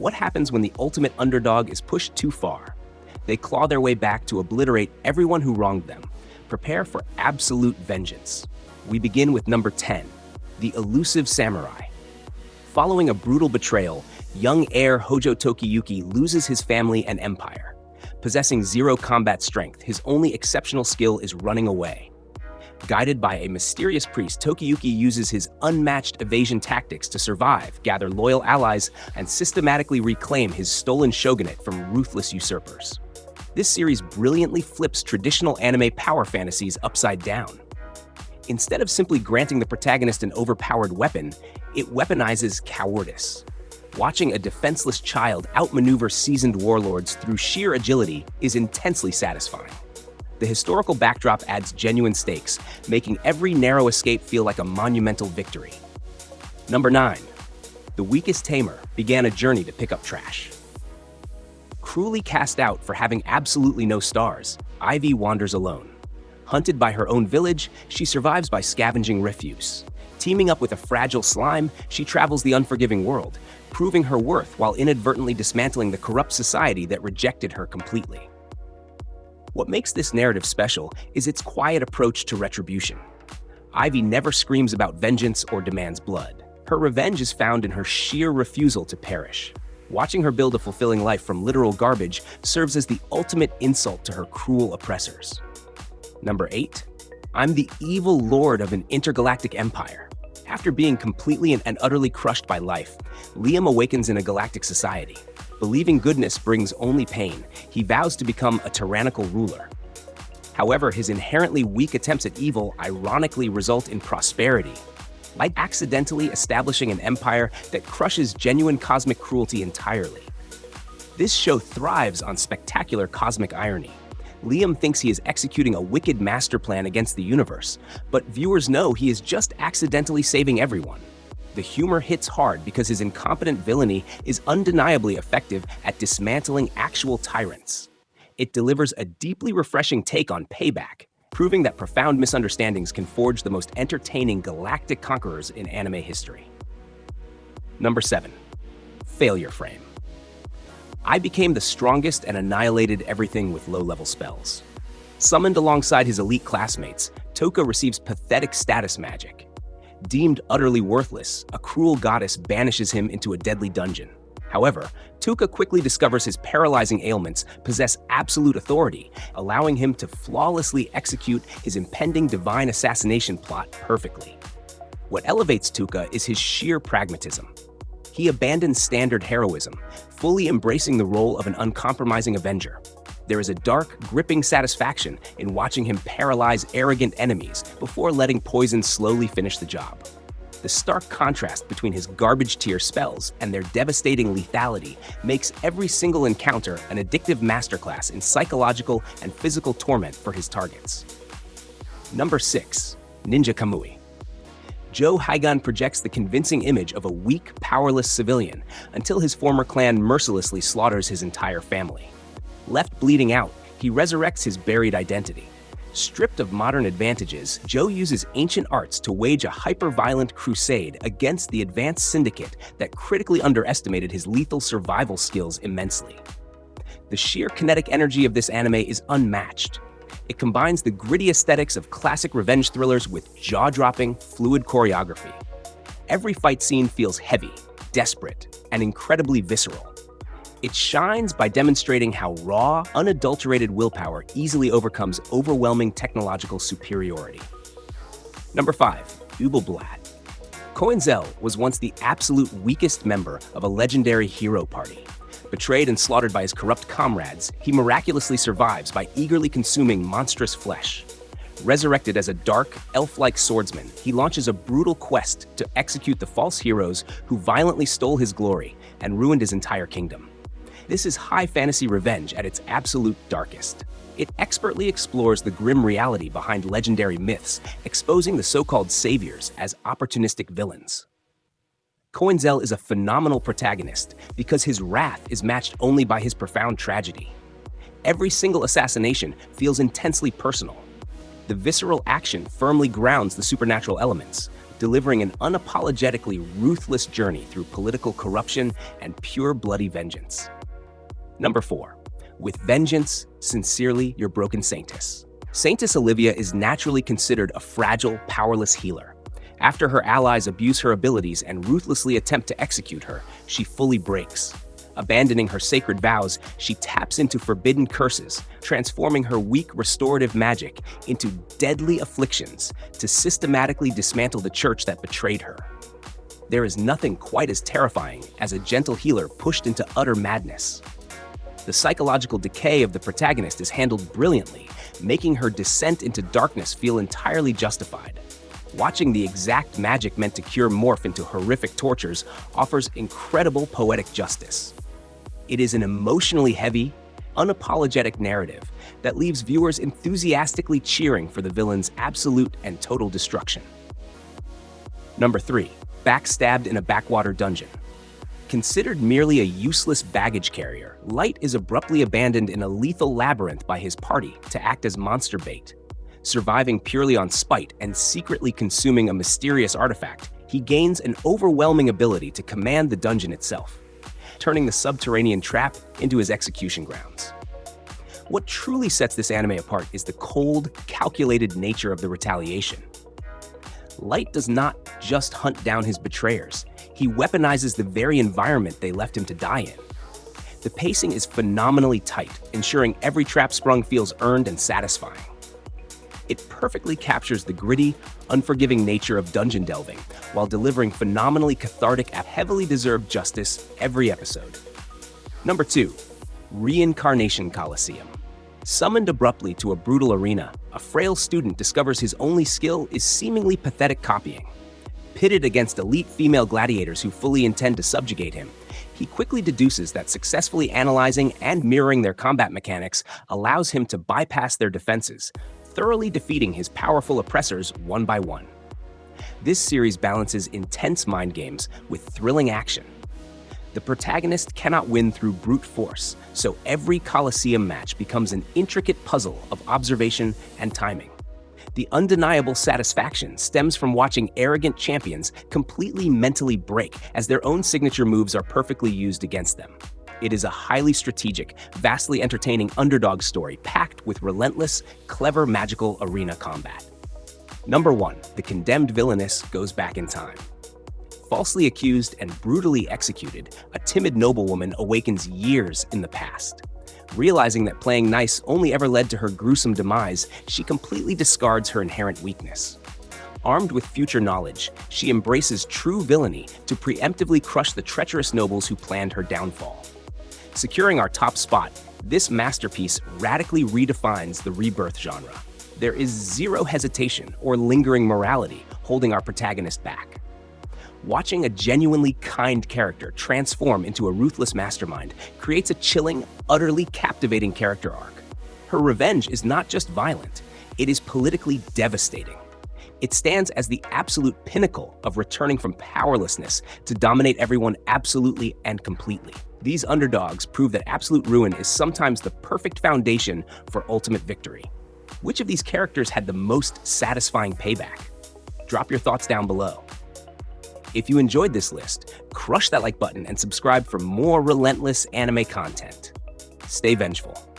What happens when the ultimate underdog is pushed too far? They claw their way back to obliterate everyone who wronged them. Prepare for absolute vengeance. We begin with number 10, the elusive samurai. Following a brutal betrayal, young heir Hojo Tokiyuki loses his family and empire. Possessing zero combat strength, his only exceptional skill is running away. Guided by a mysterious priest, Tokiyuki uses his unmatched evasion tactics to survive, gather loyal allies, and systematically reclaim his stolen shogunate from ruthless usurpers. This series brilliantly flips traditional anime power fantasies upside down. Instead of simply granting the protagonist an overpowered weapon, it weaponizes cowardice. Watching a defenseless child outmaneuver seasoned warlords through sheer agility is intensely satisfying. The historical backdrop adds genuine stakes, making every narrow escape feel like a monumental victory. Number 9. The weakest tamer began a journey to pick up trash. Cruelly cast out for having absolutely no stars, Ivy wanders alone. Hunted by her own village, she survives by scavenging refuse. Teaming up with a fragile slime, she travels the unforgiving world, proving her worth while inadvertently dismantling the corrupt society that rejected her completely. What makes this narrative special is its quiet approach to retribution. Ivy never screams about vengeance or demands blood. Her revenge is found in her sheer refusal to perish. Watching her build a fulfilling life from literal garbage serves as the ultimate insult to her cruel oppressors. Number 8. I'm the evil lord of an intergalactic empire. After being completely and utterly crushed by life, Liam awakens in a galactic society. Believing goodness brings only pain, he vows to become a tyrannical ruler. However, his inherently weak attempts at evil ironically result in prosperity, like accidentally establishing an empire that crushes genuine cosmic cruelty entirely. This show thrives on spectacular cosmic irony. Liam thinks he is executing a wicked master plan against the universe, but viewers know he is just accidentally saving everyone. The humor hits hard because his incompetent villainy is undeniably effective at dismantling actual tyrants. It delivers a deeply refreshing take on payback, proving that profound misunderstandings can forge the most entertaining galactic conquerors in anime history. Number 7. Failure Frame. I became the strongest and annihilated everything with low-level spells. Summoned alongside his elite classmates, Toka receives pathetic status magic. Deemed utterly worthless, a cruel goddess banishes him into a deadly dungeon. However, Toka quickly discovers his paralyzing ailments possess absolute authority, allowing him to flawlessly execute his impending divine assassination plot perfectly. What elevates Toka is his sheer pragmatism. He abandons standard heroism, fully embracing the role of an uncompromising avenger. There is a dark, gripping satisfaction in watching him paralyze arrogant enemies before letting poison slowly finish the job. The stark contrast between his garbage-tier spells and their devastating lethality makes every single encounter an addictive masterclass in psychological and physical torment for his targets. Number 6. Ninja Kamui. Joe Hygan projects the convincing image of a weak, powerless civilian until his former clan mercilessly slaughters his entire family. Left bleeding out, he resurrects his buried identity. Stripped of modern advantages, Joe uses ancient arts to wage a hyper-violent crusade against the advanced syndicate that critically underestimated his lethal survival skills immensely. The sheer kinetic energy of this anime is unmatched. It combines the gritty aesthetics of classic revenge thrillers with jaw-dropping, fluid choreography. Every fight scene feels heavy, desperate, and incredibly visceral. It shines by demonstrating how raw, unadulterated willpower easily overcomes overwhelming technological superiority. Number 5. Ubelblatt. Koenzel was once the absolute weakest member of a legendary hero party. Betrayed and slaughtered by his corrupt comrades, he miraculously survives by eagerly consuming monstrous flesh. Resurrected as a dark, elf-like swordsman, he launches a brutal quest to execute the false heroes who violently stole his glory and ruined his entire kingdom. This is high fantasy revenge at its absolute darkest. It expertly explores the grim reality behind legendary myths, exposing the so-called saviors as opportunistic villains. Koenzel is a phenomenal protagonist because his wrath is matched only by his profound tragedy. Every single assassination feels intensely personal. The visceral action firmly grounds the supernatural elements, delivering an unapologetically ruthless journey through political corruption and pure bloody vengeance. Number 4. With vengeance, sincerely, your broken Saintess. Saintess Olivia is naturally considered a fragile, powerless healer. After her allies abuse her abilities and ruthlessly attempt to execute her, she fully breaks. Abandoning her sacred vows, she taps into forbidden curses, transforming her weak restorative magic into deadly afflictions to systematically dismantle the church that betrayed her. There is nothing quite as terrifying as a gentle healer pushed into utter madness. The psychological decay of the protagonist is handled brilliantly, making her descent into darkness feel entirely justified. Watching the exact magic meant to cure morph into horrific tortures offers incredible poetic justice. It is an emotionally heavy, unapologetic narrative that leaves viewers enthusiastically cheering for the villain's absolute and total destruction. Number 3. Backstabbed in a backwater dungeon. Considered merely a useless baggage carrier, Light is abruptly abandoned in a lethal labyrinth by his party to act as monster bait. Surviving purely on spite and secretly consuming a mysterious artifact, he gains an overwhelming ability to command the dungeon itself, turning the subterranean trap into his execution grounds. What truly sets this anime apart is the cold, calculated nature of the retaliation. Light does not just hunt down his betrayers, he weaponizes the very environment they left him to die in. The pacing is phenomenally tight, ensuring every trap sprung feels earned and satisfying. It perfectly captures the gritty, unforgiving nature of dungeon delving, while delivering phenomenally cathartic and heavily deserved justice every episode. Number 2. Reincarnation Coliseum. Summoned abruptly to a brutal arena, a frail student discovers his only skill is seemingly pathetic copying. Pitted against elite female gladiators who fully intend to subjugate him, he quickly deduces that successfully analyzing and mirroring their combat mechanics allows him to bypass their defenses, thoroughly defeating his powerful oppressors one by one. This series balances intense mind games with thrilling action. The protagonist cannot win through brute force, so every Coliseum match becomes an intricate puzzle of observation and timing. The undeniable satisfaction stems from watching arrogant champions completely mentally break as their own signature moves are perfectly used against them. It is a highly strategic, vastly entertaining underdog story packed with relentless, clever magical arena combat. Number 1. The condemned villainess goes back in time. Falsely accused and brutally executed, a timid noblewoman awakens years in the past. Realizing that playing nice only ever led to her gruesome demise, she completely discards her inherent weakness. Armed with future knowledge, she embraces true villainy to preemptively crush the treacherous nobles who planned her downfall. Securing our top spot, this masterpiece radically redefines the rebirth genre. There is zero hesitation or lingering morality holding our protagonist back. Watching a genuinely kind character transform into a ruthless mastermind creates a chilling, utterly captivating character arc. Her revenge is not just violent, it is politically devastating. It stands as the absolute pinnacle of returning from powerlessness to dominate everyone absolutely and completely. These underdogs prove that absolute ruin is sometimes the perfect foundation for ultimate victory. Which of these characters had the most satisfying payback? Drop your thoughts down below. If you enjoyed this list, crush that like button and subscribe for more relentless anime content. Stay vengeful.